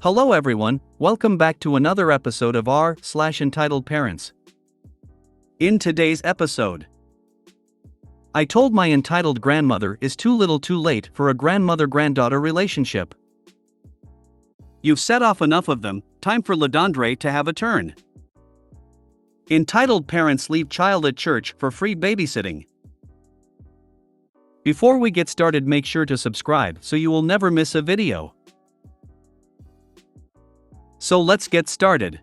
Hello everyone, welcome back to another episode of r/Entitled Parents. In today's episode, I told my entitled grandmother is too little too late for a grandmother-granddaughter relationship. You've set off enough of them, time for Ladondre to have a turn. Entitled parents leave child at church for free babysitting. Before we get started, make sure to subscribe so you will never miss a video. So let's get started.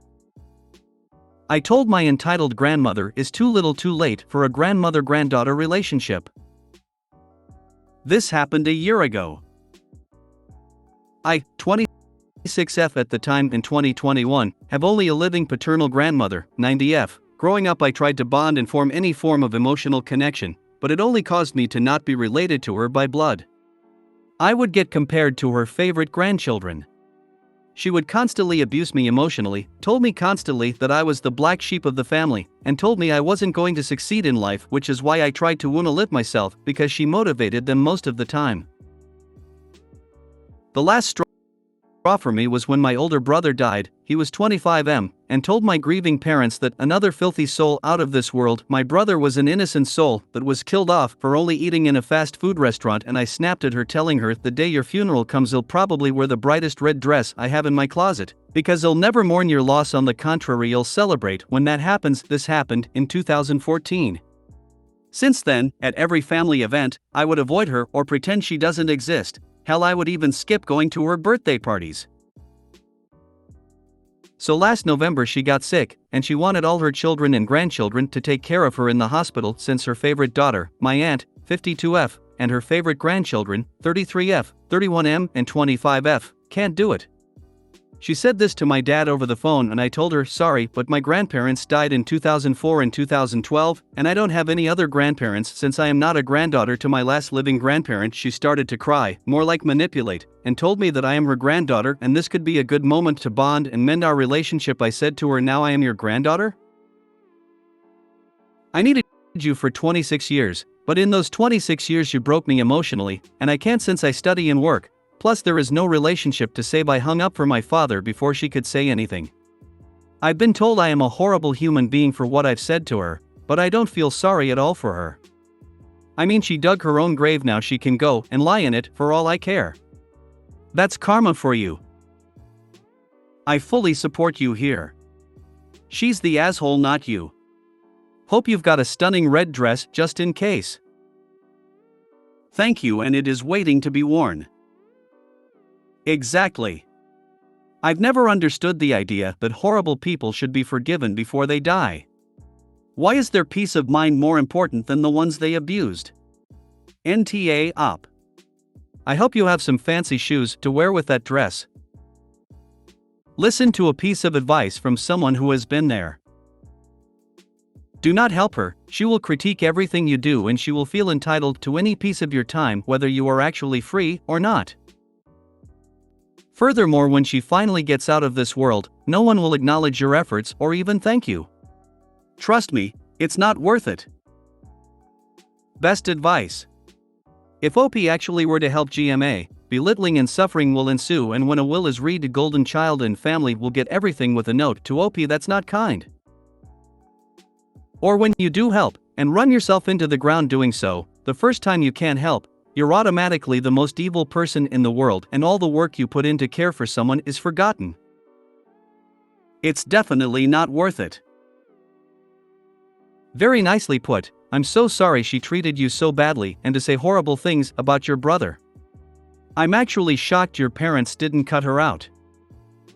I told my entitled grandmother is too little too late for a grandmother-granddaughter relationship. This happened a year ago. I, 26F at the time in 2021, have only a living paternal grandmother, 90F. Growing up I tried to bond and form any form of emotional connection, but it only caused me to not be related to her by blood. I would get compared to her favorite grandchildren. She would constantly abuse me emotionally, told me constantly that I was the black sheep of the family, and told me I wasn't going to succeed in life, which is why I tried to unalip myself, because she motivated them most of the time. The last straw for me was when my older brother died. He was 25M, and told my grieving parents that another filthy soul out of this world. My brother was an innocent soul that was killed off for only eating in a fast food restaurant, and I snapped at her, telling her, the day your funeral comes you'll probably wear the brightest red dress I have in my closet, because you'll never mourn your loss, on the contrary you'll celebrate when that happens. This happened in 2014. Since then, at every family event, I would avoid her or pretend she doesn't exist. Hell, I would even skip going to her birthday parties. So last November she got sick, and she wanted all her children and grandchildren to take care of her in the hospital, since her favorite daughter, my aunt, 52F, and her favorite grandchildren, 33F, 31M, and 25F, can't do it. She said this to my dad over the phone, and I told her, sorry, but my grandparents died in 2004 and 2012, and I don't have any other grandparents since I am not a granddaughter to my last living grandparent. She started to cry, more like manipulate, and told me that I am her granddaughter and this could be a good moment to bond and mend our relationship. I said to her, now I am your granddaughter? I needed you for 26 years, but in those 26 years you broke me emotionally, and I can't since I study and work. Plus there is no relationship to save. I hung up for my father before she could say anything. I've been told I am a horrible human being for what I've said to her, but I don't feel sorry at all for her. I mean, she dug her own grave, now she can go and lie in it for all I care. That's karma for you. I fully support you here. She's the asshole, not you. Hope you've got a stunning red dress just in case. Thank you, and it is waiting to be worn. Exactly. I've never understood the idea that horrible people should be forgiven before they die. Why is their peace of mind more important than the ones they abused? NTA op. I hope you have some fancy shoes to wear with that dress. Listen to a piece of advice from someone who has been there. Do not help her. She will critique everything you do, and she will feel entitled to any piece of your time, whether you are actually free or not. Furthermore, when she finally gets out of this world, no one will acknowledge your efforts or even thank you. Trust me, it's not worth it. Best advice. If OP actually were to help GMA, belittling and suffering will ensue, and when a will is read, a golden child and family will get everything with a note to OP that's not kind. Or when you do help, and run yourself into the ground doing so, the first time you can't help, you're automatically the most evil person in the world, and all the work you put in to care for someone is forgotten. It's definitely not worth it. Very nicely put. I'm so sorry she treated you so badly, and to say horrible things about your brother. I'm actually shocked your parents didn't cut her out.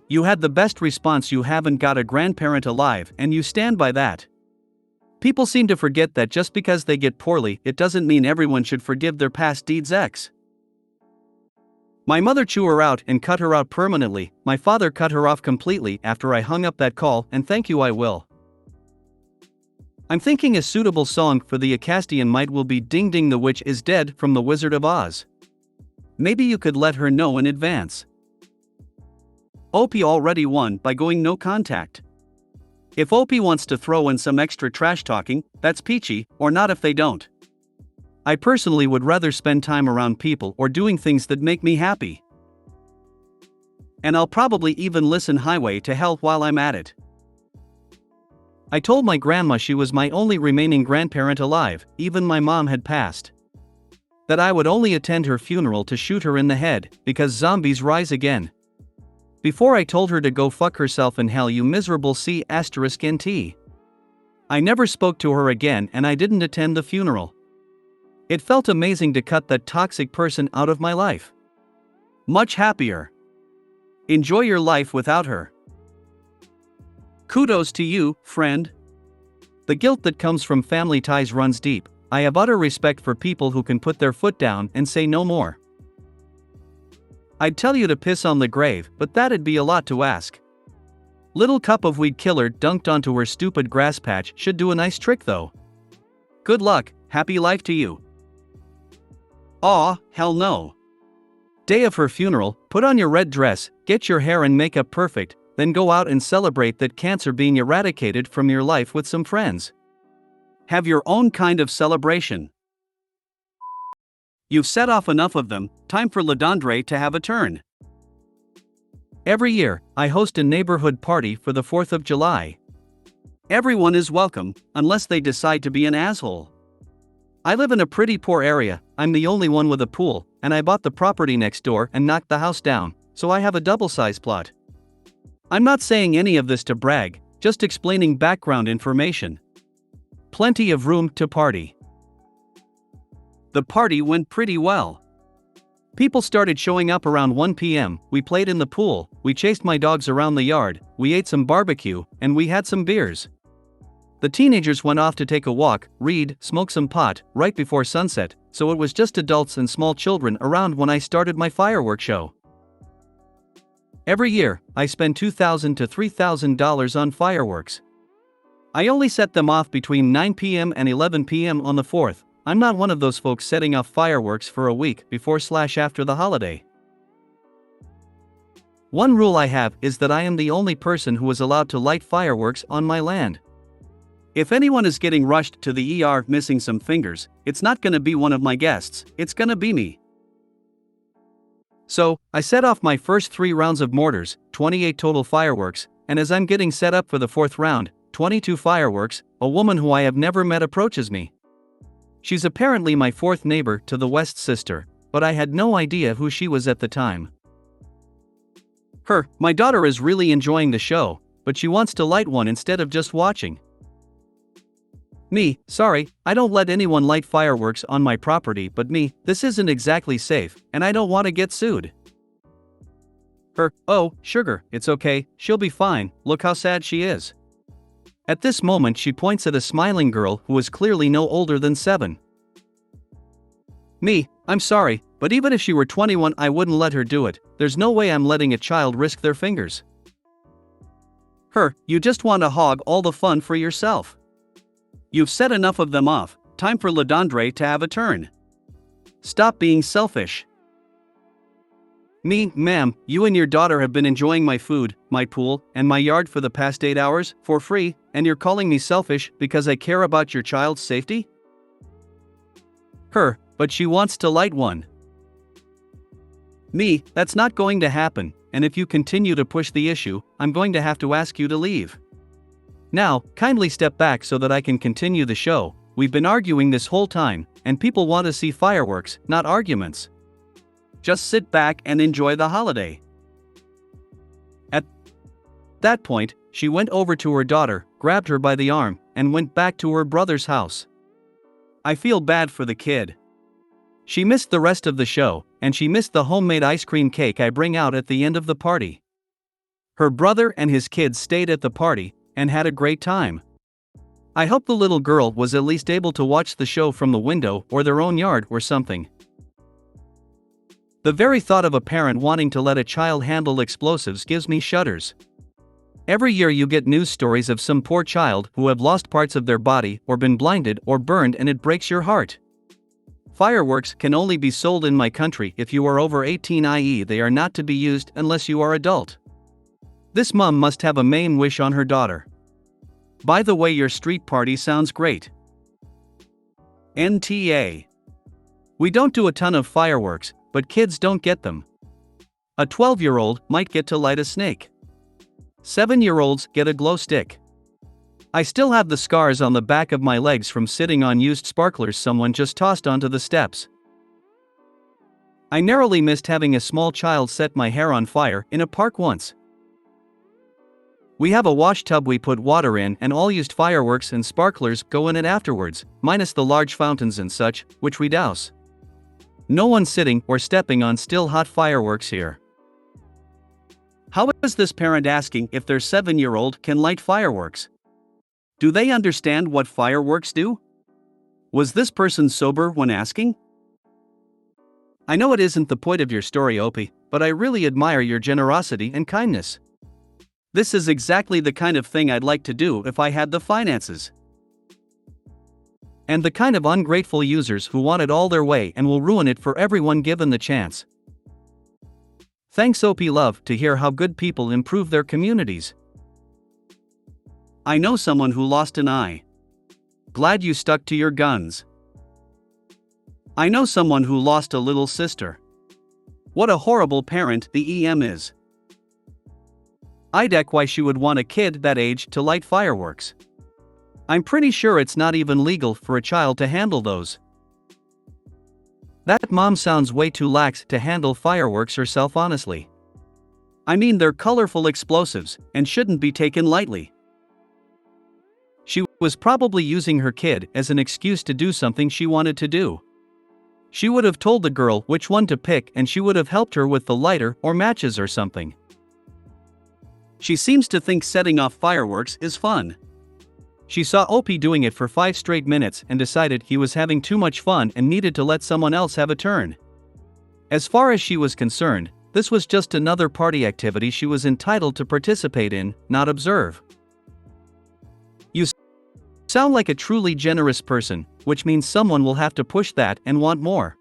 You had the best response. You haven't got a grandparent alive, and you stand by that. People seem to forget that just because they get poorly, it doesn't mean everyone should forgive their past deeds. My mother chewed her out and cut her out permanently. My father cut her off completely after I hung up that call, and thank you, I will. I'm thinking a suitable song for the Acastian might will be Ding Ding the Witch is Dead from The Wizard of Oz. Maybe you could let her know in advance. OP already won by going no contact. If OP wants to throw in some extra trash talking, that's peachy, or not if they don't. I personally would rather spend time around people or doing things that make me happy. And I'll probably even listen highway to hell while I'm at it. I told my grandma she was my only remaining grandparent alive, even my mom had passed. That I would only attend her funeral to shoot her in the head, because zombies rise again. Before I told her to go fuck herself in hell, you miserable C*NT. I never spoke to her again and I didn't attend the funeral. It felt amazing to cut that toxic person out of my life. Much happier. Enjoy your life without her. Kudos to you, friend. The guilt that comes from family ties runs deep. I have utter respect for people who can put their foot down and say no more. I'd tell you to piss on the grave, but that'd be a lot to ask. Little cup of weed killer dunked onto her stupid grass patch should do a nice trick though. Good luck, happy life to you. Aw, hell no. Day of her funeral, put on your red dress, get your hair and makeup perfect, then go out and celebrate that cancer being eradicated from your life with some friends. Have your own kind of celebration. You've set off enough of them, time for Ladondre to have a turn. Every year, I host a neighborhood party for the 4th of July. Everyone is welcome, unless they decide to be an asshole. I live in a pretty poor area, I'm the only one with a pool, and I bought the property next door and knocked the house down, so I have a double-size plot. I'm not saying any of this to brag, just explaining background information. Plenty of room to party. The party went pretty well. People started showing up around 1 p.m, we played in the pool, we chased my dogs around the yard, we ate some barbecue, and we had some beers. The teenagers went off to take a walk, read, smoke some pot, right before sunset, so it was just adults and small children around when I started my fireworks show. Every year, I spend $2,000 to $3,000 on fireworks. I only set them off between 9 p.m. and 11 p.m. on the 4th. I'm not one of those folks setting off fireworks for a week before/after the holiday. One rule I have is that I am the only person who is allowed to light fireworks on my land. If anyone is getting rushed to the ER missing some fingers, it's not gonna be one of my guests, it's gonna be me. So, I set off my first 3 rounds of mortars, 28 total fireworks, and as I'm getting set up for the 4th round, 22 fireworks, a woman who I have never met approaches me. She's apparently my 4th neighbor to the west sister, but I had no idea who she was at the time. My daughter is really enjoying the show, but she wants to light one instead of just watching. Me, sorry, I don't let anyone light fireworks on my property, but me, this isn't exactly safe, and I don't want to get sued. Oh, sugar, it's okay, she'll be fine, look how sad she is. At this moment she points at a smiling girl who is clearly no older than 7. Me, I'm sorry, but even if she were 21 I wouldn't let her do it, there's no way I'm letting a child risk their fingers. You just want to hog all the fun for yourself. You've set enough of them off, time for Ladondre to have a turn. Stop being selfish. Me, ma'am, you and your daughter have been enjoying my food, my pool, and my yard for the past 8 hours, for free, and you're calling me selfish because I care about your child's safety? But she wants to light one. Me, that's not going to happen, and if you continue to push the issue, I'm going to have to ask you to leave. Now, kindly step back so that I can continue the show. We've been arguing this whole time, and people want to see fireworks, not arguments. Just sit back and enjoy the holiday. At that point, she went over to her daughter, grabbed her by the arm, and went back to her brother's house. I feel bad for the kid. She missed the rest of the show, and she missed the homemade ice cream cake I bring out at the end of the party. Her brother and his kids stayed at the party, and had a great time. I hope the little girl was at least able to watch the show from the window or their own yard or something. The very thought of a parent wanting to let a child handle explosives gives me shudders. Every year you get news stories of some poor child who have lost parts of their body or been blinded or burned, and it breaks your heart. Fireworks can only be sold in my country if you are over 18, i.e. they are not to be used unless you are adult. This mom must have a main wish on her daughter. By the way, your street party sounds great. NTA. We don't do a ton of fireworks, but kids don't get them. A 12-year-old might get to light a snake. 7-year-olds get a glow stick. I still have the scars on the back of my legs from sitting on used sparklers someone just tossed onto the steps. I narrowly missed having a small child set my hair on fire in a park once. We have a wash tub we put water in, and all used fireworks and sparklers go in it afterwards, minus the large fountains and such, which we douse. No one sitting or stepping on still hot fireworks here. How is this parent asking if their 7-year-old can light fireworks? Do they understand what fireworks do? Was this person sober when asking? I know it isn't the point of your story, Opie, but I really admire your generosity and kindness. This is exactly the kind of thing I'd like to do if I had the finances. And the kind of ungrateful users who want it all their way and will ruin it for everyone given the chance. Thanks, Opie. Love to hear how good people improve their communities. I know someone who lost an eye. Glad you stuck to your guns. I know someone who lost a little sister. What a horrible parent the EM is. I deck why she would want a kid that age to light fireworks. I'm pretty sure it's not even legal for a child to handle those. That mom sounds way too lax to handle fireworks herself, honestly. I mean, they're colorful explosives and shouldn't be taken lightly. She was probably using her kid as an excuse to do something she wanted to do. She would have told the girl which one to pick, and she would have helped her with the lighter or matches or something. She seems to think setting off fireworks is fun. She saw Opie doing it for 5 straight minutes and decided he was having too much fun and needed to let someone else have a turn. As far as she was concerned, this was just another party activity she was entitled to participate in, not observe. You sound like a truly generous person, which means someone will have to push that and want more.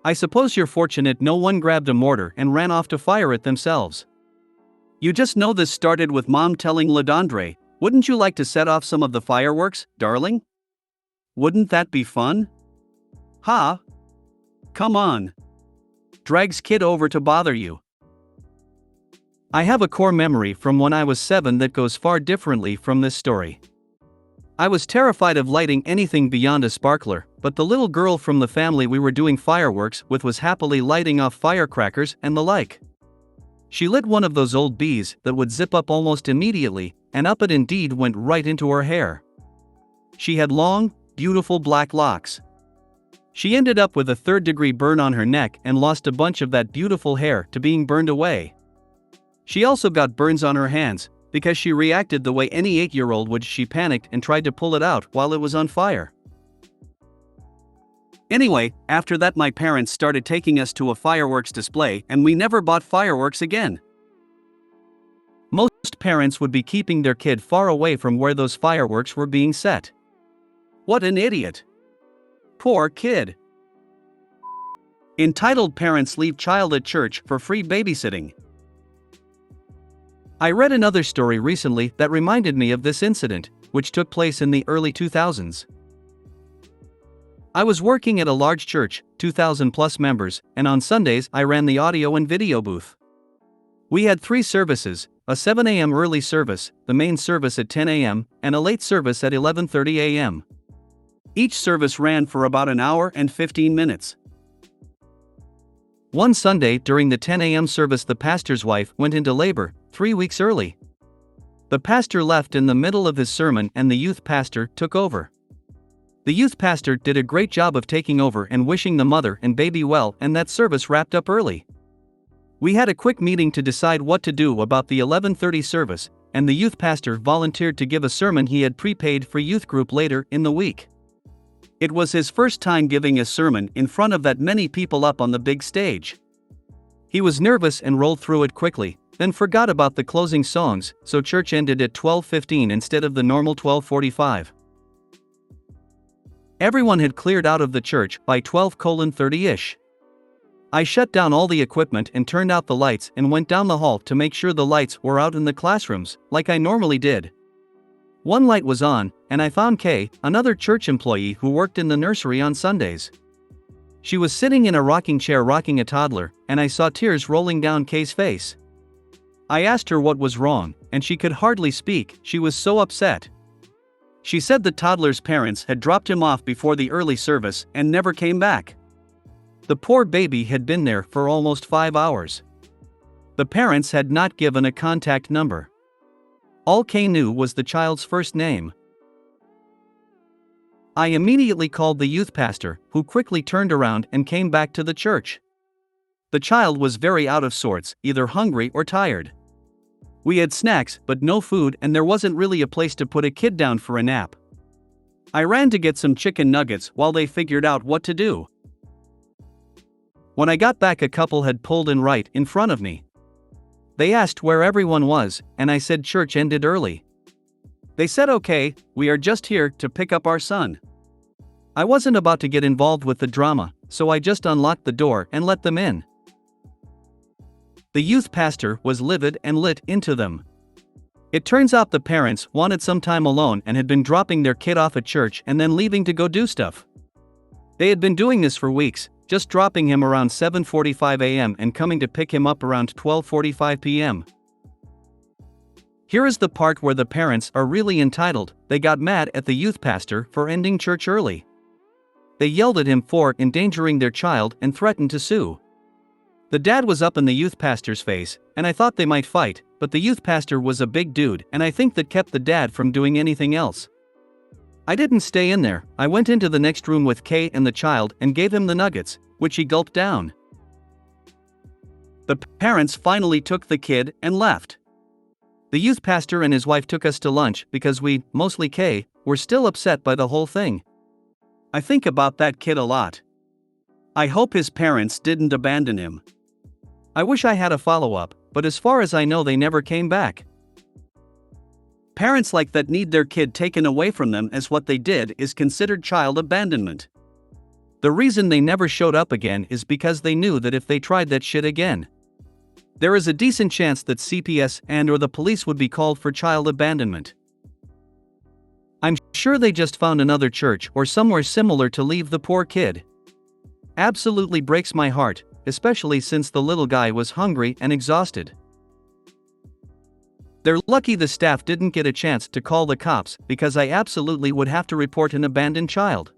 I suppose you're fortunate no one grabbed a mortar and ran off to fire it themselves. You just know this started with mom telling LaDondre, "Wouldn't you like to set off some of the fireworks, darling? Wouldn't that be fun?" Ha! Come on. Drags kid over to bother you. I have a core memory from when I was 7 that goes far differently from this story. I was terrified of lighting anything beyond a sparkler, but the little girl from the family we were doing fireworks with was happily lighting off firecrackers and the like. She lit one of those old bees that would zip up almost immediately, and up it indeed went right into her hair. She had long, beautiful black locks. She ended up with a 3rd-degree burn on her neck and lost a bunch of that beautiful hair to being burned away. She also got burns on her hands, because she reacted the way any 8-year-old would. She panicked and tried to pull it out while it was on fire. Anyway, after that my parents started taking us to a fireworks display and we never bought fireworks again. Most parents would be keeping their kid far away from where those fireworks were being set. What an idiot. Poor kid. Entitled Parents Leave Child at Church for Free Babysitting. I read another story recently that reminded me of this incident, which took place in the early 2000s. I was working at a large church, 2,000 plus members, and on Sundays I ran the audio and video booth. We had 3 services, a 7 a.m. early service, the main service at 10 a.m., and a late service at 11:30 a.m. Each service ran for about an hour and 15 minutes. One Sunday during the 10 a.m. service the pastor's wife went into labor, 3 weeks early. The pastor left in the middle of his sermon and the youth pastor took over. The youth pastor did a great job of taking over and wishing the mother and baby well, and that service wrapped up early. We had a quick meeting to decide what to do about the 11:30 service, and the youth pastor volunteered to give a sermon he had prepaid for youth group later in the week. It was his first time giving a sermon in front of that many people up on the big stage. He was nervous and rolled through it quickly, then forgot about the closing songs, so church ended at 12:15 instead of the normal 12:45. Everyone had cleared out of the church by 12:30-ish. I shut down all the equipment and turned out the lights and went down the hall to make sure the lights were out in the classrooms, like I normally did. One light was on, and I found Kay, another church employee who worked in the nursery on Sundays. She was sitting in a rocking chair rocking a toddler, and I saw tears rolling down Kay's face. I asked her what was wrong, and she could hardly speak, she was so upset. She said the toddler's parents had dropped him off before the early service and never came back. The poor baby had been there for almost 5 hours. The parents had not given a contact number. All Kay knew was the child's first name. I immediately called the youth pastor, who quickly turned around and came back to the church. The child was very out of sorts, either hungry or tired. We had snacks, but no food, and there wasn't really a place to put a kid down for a nap. I ran to get some chicken nuggets while they figured out what to do. When I got back, a couple had pulled in right in front of me. They asked where everyone was, and I said church ended early. They said okay, we are just here to pick up our son. I wasn't about to get involved with the drama, so I just unlocked the door and let them in. The youth pastor was livid and lit into them. It turns out the parents wanted some time alone and had been dropping their kid off at church and then leaving to go do stuff. They had been doing this for weeks, just dropping him around 7:45 a.m. and coming to pick him up around 12:45 p.m. Here is the part where the parents are really entitled. They got mad at the youth pastor for ending church early. They yelled at him for endangering their child and threatened to sue. The dad was up in the youth pastor's face, and I thought they might fight, but the youth pastor was a big dude, and I think that kept the dad from doing anything else. I didn't stay in there. I went into the next room with Kay and the child and gave him the nuggets, which he gulped down. The parents finally took the kid and left. The youth pastor and his wife took us to lunch because we, mostly Kay, were still upset by the whole thing. I think about that kid a lot. I hope his parents didn't abandon him. I wish I had a follow-up, but as far as I know they never came back. Parents like that need their kid taken away from them, as what they did is considered child abandonment. The reason they never showed up again is because they knew that if they tried that shit again, there is a decent chance that CPS and/or the police would be called for child abandonment. I'm sure they just found another church or somewhere similar to leave the poor kid. Absolutely breaks my heart, especially since the little guy was hungry and exhausted. They're lucky the staff didn't get a chance to call the cops, because I absolutely would have to report an abandoned child.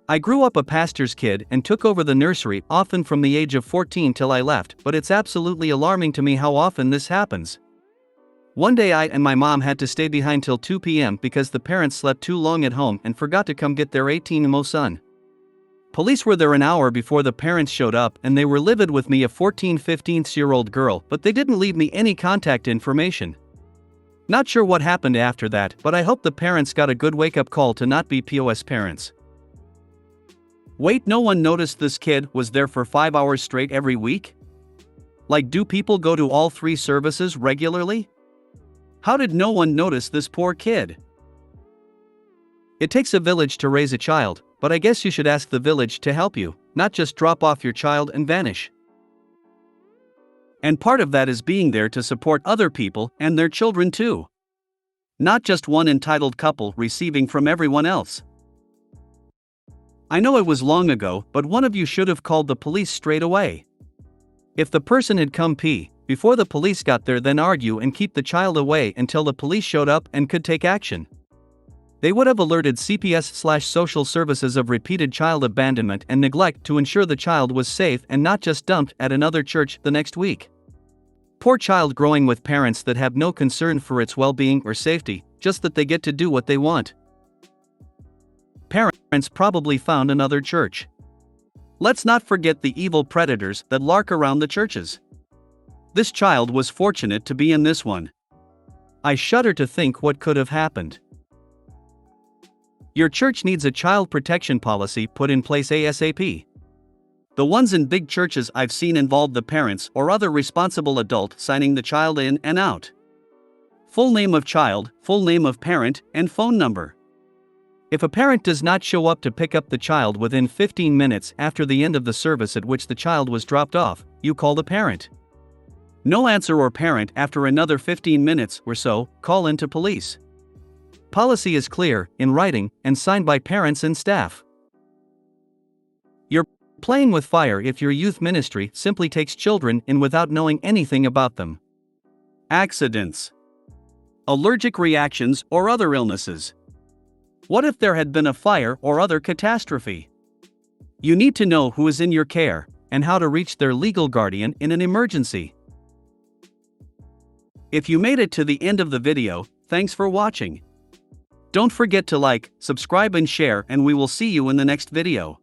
I grew up a pastor's kid and took over the nursery often from the age of 14 till I left, but it's absolutely alarming to me how often this happens. One day I and my mom had to stay behind till 2 p.m. because the parents slept too long at home and forgot to come get their 18-year-old son. Police were there an hour before the parents showed up, and they were livid with me, a 15-year-old girl, but they didn't leave me any contact information. Not sure what happened after that, but I hope the parents got a good wake-up call to not be POS parents. Wait, no one noticed this kid was there for 5 hours straight every week? Like, do people go to all 3 services regularly? How did no one notice this poor kid? It takes a village to raise a child, but I guess you should ask the village to help you, not just drop off your child and vanish. And part of that is being there to support other people and their children too. Not just one entitled couple receiving from everyone else. I know it was long ago, but one of you should have called the police straight away. If the person had come before the police got there, then argue and keep the child away until the police showed up and could take action. They would have alerted CPS/social services of repeated child abandonment and neglect to ensure the child was safe and not just dumped at another church the next week. Poor child growing with parents that have no concern for its well-being or safety, just that they get to do what they want. Parents probably found another church. Let's not forget the evil predators that lurk around the churches. This child was fortunate to be in this one. I shudder to think what could have happened. Your church needs a child protection policy put in place ASAP. The ones in big churches I've seen involve the parents or other responsible adult signing the child in and out. Full name of child, full name of parent, and phone number. If a parent does not show up to pick up the child within 15 minutes after the end of the service at which the child was dropped off, you call the parent. No answer or parent after another 15 minutes or so, call into police. Policy is clear, in writing, and signed by parents and staff. Playing with fire if your youth ministry simply takes children in without knowing anything about them. Accidents, allergic reactions, or other illnesses. What if there had been a fire or other catastrophe? You need to know who is in your care and how to reach their legal guardian in an emergency. If you made it to the end of the video, thanks for watching. Don't forget to like, subscribe and share, and we will see you in the next video.